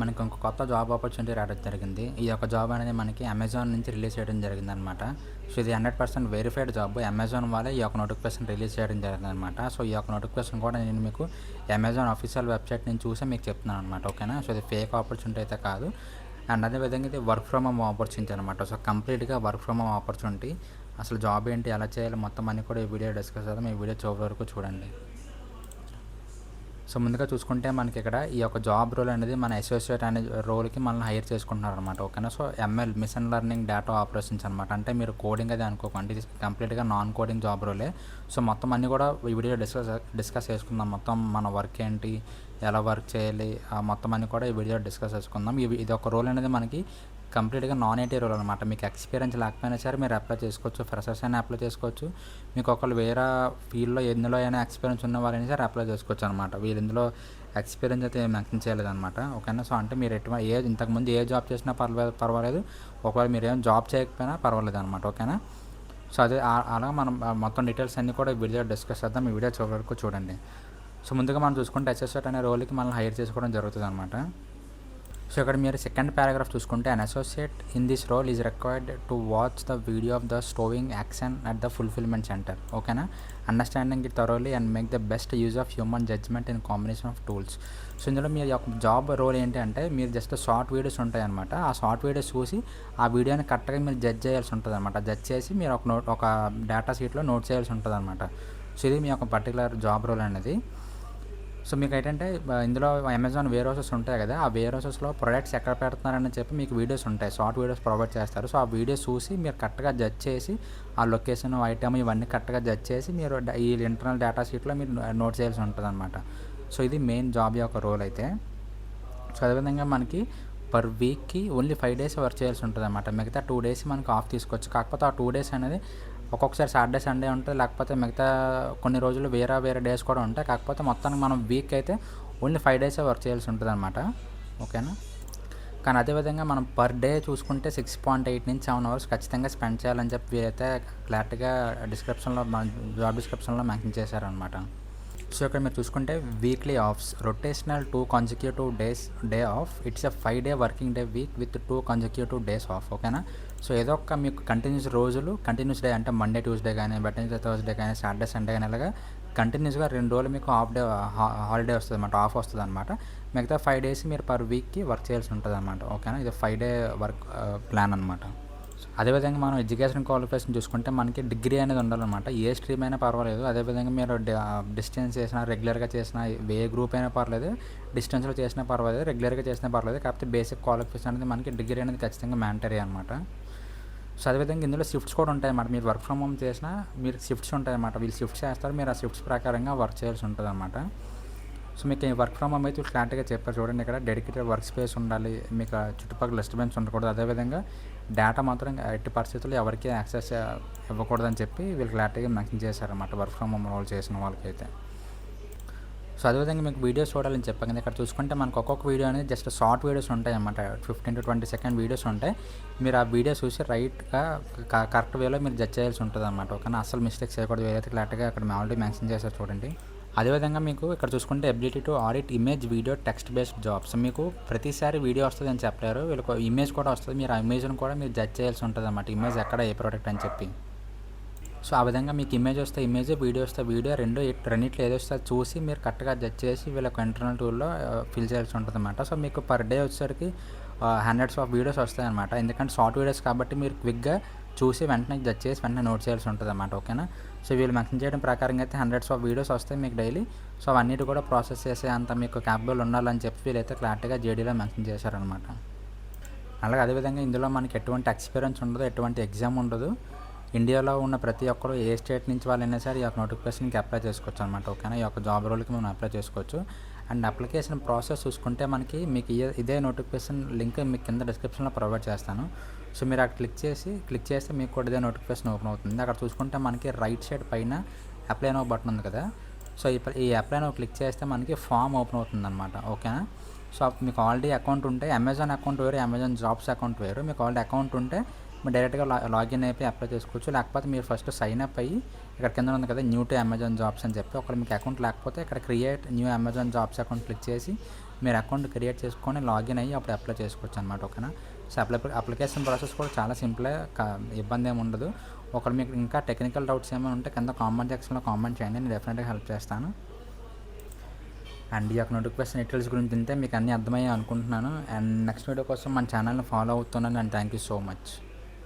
మనకి ఇంకో కొత్త జాబ్ ఆపర్చునిటీ రావడం జరిగింది. ఈ యొక్క జాబ్ అనేది మనకి అమెజాన్ నుంచి రిలీజ్ చేయడం జరిగిందనమాట. సో, ఇది 100% వెరిఫైడ్ జాబ్. అమెజాన్ వాళ్ళే ఈ యొక్క నోటిఫికేషన్ రిలీజ్ చేయడం జరిగిందనమాట. సో, ఈ యొక్క నోటిఫికేషన్ కూడా నేను మీకు అమెజాన్ అఫీషియల్ వెబ్‌సైట్ నుంచి చూసే మీకు చెప్తున్నాను అనమాట. ఓకేనా. సో, ఇది ఫేక్ ఆపర్చునిటీ అయితే కాదు. అండ్ అదేవిధంగా ఇది వర్క్ ఫ్రమ్ హోమ్ ఆపర్చునిటీ అనమాట. సో, కంప్లీట్‌గా వర్క్ ఫ్రమ్ హోమ్ ఆపర్చునిటీ. అసలు జాబ్ ఏంటి, ఎలా చేయాలి మొత్తం అన్నీ కూడా ఈ వీడియో డిస్కస్ చేద్దాం. ఈ వీడియో చివరి వరకు చూడండి. సో, ముందుగా చూసుకుంటే మనకి ఇక్కడ ఈ యొక్క జాబ్ రోల్ అనేది మన అసోసియేట్ అనే రోల్‌కి మనల్ని హైర్ చేసుకుంటున్నారనమాట. ఓకేనా. So, ML machine learning data operations అనమాట. అంటే మీరు కోడింగ్ అది అనుకోకండి. ఇది కంప్లీట్‌గా నాన్ కోడింగ్ జాబ్ రోలే. సో, మొత్తం అన్నీ కూడా ఈ వీడియో డిస్కస్ చేసుకుందాం. మొత్తం మన వర్క్ ఏంటి, ఎలా వర్క్ చేయాలి, మొత్తం అన్నీ కూడా ఈ వీడియో డిస్కస్ చేసుకుందాం. ఇది ఒక రోల్ అనేది మనకి కంప్లీట్‌గా నాన్ ఐటీ రోల్ అనమాట. మీకు ఎక్స్‌పీరియన్స్ లేకపోయినా సరే మీరు అప్లై చేసుకోవచ్చు. ఫ్రెషర్స్ అయినా అప్లై చేసుకోవచ్చు. మీకు ఒకవేళ వేరే ఫీల్డ్‌లో ఎందులో అయినా ఎక్స్‌పీరియన్స్ ఉన్న వాళ్ళైనా సరే అప్లై చేసుకోవచ్చు అనమాట. వీళ్ళు ఇందులో ఎక్స్‌పీరియన్స్ అయితే మెన్షన్ చేయలేదనమాట. ఓకేనా. సో, అంటే మీరు ఇంతకుముందు ఏ జాబ్ చేసినా పర్వాలేదు. ఒకవేళ మీరు ఏం జాబ్ చేయకపోయినా పర్వాలేదనమాట. ఓకేనా. సో, అదే అలా మనం మొత్తం డీటెయిల్స్ అన్నీ కూడా ఈ వీడియో డిస్కస్ చేద్దాం. ఈ వీడియో చివరి వరకు చూడండి. సో, ముందుగా మనం చూసుకుంటే అసోసియేట్ అనే రోల్‌కి మనల్ని హైర్ చేసుకోవడం జరుగుతుందనమాట. సో, ఇక్కడ మీరు సెకండ్ పారాగ్రాఫ్ చూసుకుంటే an associate in this role is required to watch the video of the stowing action at the fulfilment centre. ఓకేనా. Understanding it thoroughly and make the best use of human judgement in combination of tools. So, ఇందులో మీ యొక్క job role ఏంటి అంటే మీరు just short videos ఉంటాయన్నమాట. ఆ short videos చూసి ఆ వీడియోని కరెక్ట్గా మీరు జడ్జ్ చేయాల్సి ఉంటుంది అనమాట. జడ్జ్ చేసి మీరు ఒక డేటా షీట్లో నోట్ చేయాల్సి ఉంటుంది అనమాట. సో, ఇది మీ యొక్క పర్టికులర్ జాబ్ రోల్ అనేది. సో, మీకు ఏంటంటే ఇందులో అమెజాన్ వేర్ హౌసెస్ ఉంటాయి కదా, ఆ వేర్ హౌసెస్లో ప్రొడక్ట్స్ ఎక్కడ పెడుతున్నారని చెప్పి మీకు వీడియోస్ ఉంటాయి. షార్ట్ వీడియోస్ ప్రొవైడ్ చేస్తారు. సో, ఆ వీడియోస్ చూసి మీరు కరెక్ట్గా జడ్జ్ చేసి ఆ లొకేషన్, ఐటమ్ ఇవన్నీ కరెక్ట్గా జడ్జ్ చేసి మీరు ఈ ఇంటర్నల్ డేటా షీట్లో మీరు నోట్ చేయాల్సి ఉంటుంది అనమాట. సో, ఇది మెయిన్ జాబ్ యొక్క రోల్ అయితే. సో, అదేవిధంగా మనకి పర్ వీక్‌కి ఓన్లీ 5 డేస్ వర్క్ చేయాల్సి ఉంటుంది అనమాట. మిగతా 2 డేస్ మనకి ఆఫ్ తీసుకోవచ్చు. కాకపోతే ఆ 2 డేస్ అనేది ఒక్కొక్కసారి సాటర్డే, సండే ఉంటుంది. లేకపోతే మిగతా కొన్ని రోజులు వేరే డేస్ కూడా ఉంటాయి. కాకపోతే మొత్తానికి మనం వీక్ అయితే ఓన్లీ 5 డేసే వర్క్ చేయాల్సి ఉంటుంది అనమాట. ఓకేనా. కానీ అదేవిధంగా మనం పర్ డే చూసుకుంటే 6.8 నుంచి 7 అవర్స్ ఖచ్చితంగా స్పెండ్ చేయాలని చెప్పి వీరైతే క్లారిటీగా మన జాబ్ డిస్క్రిప్షన్లో మెన్షన్ చేశారనమాట. సో, ఇక్కడ మీరు చూసుకుంటే weekly offs rotational 2 consecutive day of. It's a 5 day working day week with 2 consecutive days of. ఓకేనా. సో, ఏదో ఒక మీకు కంటిన్యూస్ డే అంటే మండే, ట్యూస్డే కానీ, వెడ్నెస్డే, థర్స్డే కానీ, సాటర్డే, సండే కానీ ఇలాగా కంటిన్యూస్గా 2 రోజులు మీకు హాలిడే వస్తుంది అనమాట, ఆఫ్ వస్తుంది అనమాట. మిగతా 5 డేస్ మీరు పర్ వీక్కి వర్క్ చేయాల్సి ఉంటుంది అనమాట. ఓకేనా. ఇది 5 డే వర్క్ ప్లాన్ అనమాట. అదేవిధంగా మనం ఎడ్యుకేషన్ క్వాలిఫికేషన్ చూసుకుంటే మనకి డిగ్రీ అనేది ఉండాలన్నమాట. ఏ స్ట్రీమ్ అయినా పర్వాలేదు. అదేవిధంగా మీరు డిస్టెన్స్ చేసినా, రెగ్యులర్గా చేసినా, ఏ గ్రూప్ అయినా పర్లేదు, డిస్టెన్స్లో చేసినా పర్వాలేదు, రెగ్యులర్గా చేసినా పర్లేదు. కాకపోతే బేసిక్ క్వాలిఫికేషన్ అనేది మనకి డిగ్రీ అనేది ఖచ్చితంగా మ్యాండటరీ అనమాట. సో, అదేవిధంగా ఇందులో షిఫ్ట్స్ కూడా ఉంటాయన్నమాట. మీరు వర్క్ ఫ్రమ్ హోమ్ చేసినా మీరు షిఫ్ట్స్ ఉంటాయన్నమాట. వీళ్ళు షిఫ్ట్స్ చేస్తారు, మీరు ఆ షిఫ్ట్స్ ప్రకారంగా వర్క్ చేయాల్సి ఉంటుంది అనమాట. సో, మీకు ఈ వర్క్ ఫ్రమ్ హోమ్ అయితే క్లారిటీగా చెప్పారు చూడండి. ఇక్కడ డెడికేటెడ్ వర్క్ స్పేస్ ఉండాలి, మీకు చుట్టుపక్కల డిస్టర్బెన్స్ ఉండకూడదు. అదేవిధంగా డేటా మాత్రం ఎట్టి పరిస్థితుల్లో ఎవరికి యాక్సెస్ ఇవ్వకూడదని చెప్పి వీళ్ళు క్లారిటీగా మెన్షన్ చేశారన్నమాట వర్క్ ఫ్రమ్ హోమ్ రోల్ చేసిన వాళ్ళకైతే. సో, అదేవిధంగా మీకు వీడియోస్ చూడాలని చెప్పాను కదా, ఇక్కడ చూసుకుంటే మనకు ఒక్కొక్క వీడియో అనేది జస్ట్ షార్ట్ వీడియోస్ ఉంటాయి అన్నమాట. 15 to 20 సెకండ్ వీడియోస్ ఉంటాయి. మీరు ఆ వీడియోస్ చూసి రైట్గా కరెక్ట్ వేలో మీరు జడ్జ్ చేయాల్సి ఉంటుంది అన్నమాట. ఓకేనా. అసలు మిస్టేక్స్ చేయకూడదు. ఏదైతే క్లారిటీగా అక్కడ ఆల్రెడీ మెన్షన్ చేశారు చూడండి. అదేవిధంగా మీకు ఇక్కడ చూసుకుంటే ability to audit image, video, text based jobs. మీకు ప్రతిసారి వీడియో వస్తుంది అని చెప్పలేరు, వీళ్ళకి ఇమేజ్ కూడా వస్తుంది. మీరు ఆ ఇమేజ్ని కూడా మీరు జడ్జ్ చేయాల్సి ఉంటుంది అన్నమాట. ఇమేజ్ ఎక్కడ, ఏ ప్రోడక్ట్ అని చెప్పి. సో, ఆ విధంగా మీకు ఇమేజ్ వస్తే ఇమేజ్, వీడియో వస్తే వీడియో, రెండిట్లో ఏదో వస్తే చూసి మీరు కరెక్ట్గా జడ్జ్ చేసి వీళ్ళకి ఇంటర్నల్ టూల్లో ఫిల్ చేయాల్సి ఉంటుంది అన్నమాట. సో, మీకు పర్ డే వచ్చేసరికి హండ్రెడ్స్ ఆఫ్ వీడియోస్ వస్తాయన్నమాట. ఎందుకంటే షార్ట్ వీడియోస్ కాబట్టి మీరు క్విక్గా చూసి వెంటనే జడ్జ్ చేసి వెంటనే నోట్ చేయాల్సి ఉంటుంది అన్నమాట. ఓకేనా. సో, వీళ్ళు మెన్షన్ చేయడం ప్రకారంగా అయితే హండ్రెడ్స్ ఆఫ్ వీడియోస్ వస్తాయి మీకు డైలీ. సో, అవన్నిటి కూడా ప్రాసెస్ చేసే అంత మీకు క్యాపబుల్ ఉండాలని చెప్పి వీళ్ళైతే క్లారిటీగా జేడీలో మెన్షన్ చేశారనమాట. అలాగే అదేవిధంగా ఇందులో మనకి ఎటువంటి ఎక్స్పీరియన్స్ ఉండదు, ఎటువంటి ఎగ్జామ్ ఉండదు. ఇండియాలో ఉన్న ప్రతి ఒక్కరు ఏ స్టేట్ నుంచి వాళ్ళైనా సరే ఈ యొక్క నోటిఫికేషన్కి అప్లై చేసుకోవచ్చు అనమాట. ఓకేనా. ఈ యొక్క జాబ్ రోల్కి మనం అప్లై చేసుకోవచ్చు. అండ్ అప్లికేషన్ ప్రాసెస్ చూసుకుంటే మీకు ఇదే నోటిఫికేషన్ లింక్ మీకు కింద డిస్క్రిప్షన్లో ప్రొవైడ్ చేస్తాను. సో, మీరు అక్కడ క్లిక్ చేస్తే మీకు కూడా ఇదే నోటిఫికేషన్ ఓపెన్ అవుతుంది. అక్కడ చూసుకుంటే మనకి రైట్ సైడ్ పైన అప్లై నో బటన్ ఉంది కదా. సో, ఈ అప్లై నో క్లిక్ చేస్తే మనకి ఫామ్ ఓపెన్ అవుతుంది అనమాట. ఓకేనా. సో, మీకు ఆల్రెడీ అకౌంట్ ఉంటే అమెజాన్ అకౌంట్ వేరు, అమెజాన్ జాబ్స్ అకౌంట్ వేరు. మీకు ఆల్రెడీ అకౌంట్ ఉంటే మీరు డైరెక్ట్గా లాగిన్ అయిపోయి అప్లై చేసుకోవచ్చు. లేకపోతే మీరు ఫస్ట్ సైన్ అప్ అయ్యి ఇక్కడ కింద ఉంది కదా న్యూ టు అమెజాన్ జాబ్స్ అని చెప్పి, ఒకవేళ మీకు అకౌంట్ లేకపోతే ఇక్కడ create new Amazon jobs account click చేసి మీరు అకౌంట్ క్రియేట్ చేసుకొని లాగిన్ అయ్యి అప్పుడు అప్లై చేసుకోవచ్చు అనమాట. ఓకేనా. సో అప్లికేషన్ ప్రాసెస్ కూడా చాలా సింపులే, ఇబ్బంది ఏమి ఉండదు. ఒకవేళ మీకు ఇంకా టెక్నికల్ డౌట్స్ ఏమైనా ఉంటే కింద కామెంట్ సెక్షన్లో కామెంట్ చేయండి, నేను డెఫినెట్గా హెల్ప్ చేస్తాను. అండ్ ఈ యొక్క నోటిఫికేషన్ డీటెయిల్స్ గురించి తింటే మీకు అన్నీ అర్థమయ్యాయి అనుకుంటున్నాను. అండ్ నెక్స్ట్ వీడియో కోసం మన ఛానల్ని ఫాలో అవుతున్నాను. And thank you so much.